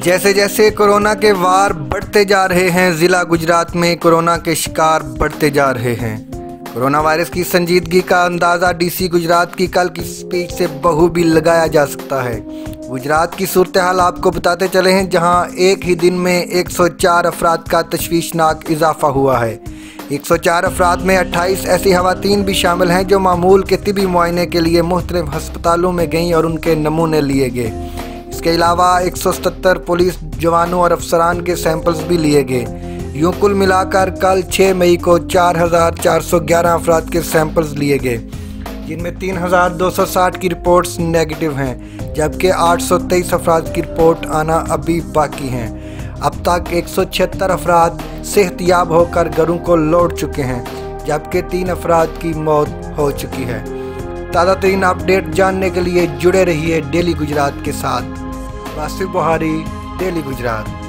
जैसे जैसे कोरोना के वार बढ़ते जा रहे हैं, जिला गुजरात में कोरोना के शिकार बढ़ते जा रहे हैं। कोरोना वायरस की संजीदगी का अंदाज़ा डीसी गुजरात की कल की स्पीच से बहुभी लगाया जा सकता है। गुजरात की सूरत हाल आपको बताते चले हैं, जहां एक ही दिन में 104 अफराद का तशवीशनाक इजाफा हुआ है। 104 अफराद में 28 ऐसी खवातीन भी शामिल हैं जो मामूल के तिबी मुआयने के लिए मुख्तलिफ हस्पतालों में गईं और उनके नमूने लिए गए। इसके अलावा 177 पुलिस जवानों और अफसरान के सैंपल्स भी लिए गए। यूँ कुल मिलाकर कल 6 मई को 4411 अफराद के सैंपल्स लिए गए, जिनमें 3260 की रिपोर्ट्स नेगेटिव हैं, जबकि 823 अफराद की रिपोर्ट आना अभी बाकी हैं। अब तक 176 अफराद सेहतयाब होकर घरों को लौट चुके हैं, जबकि 3 अफराद की मौत हो चुकी है। ताज़ा तरीन अपडेट जानने के लिए जुड़े रहिए डेली गुजरात के साथ। वासिफ बुहारी, डेली गुजरात।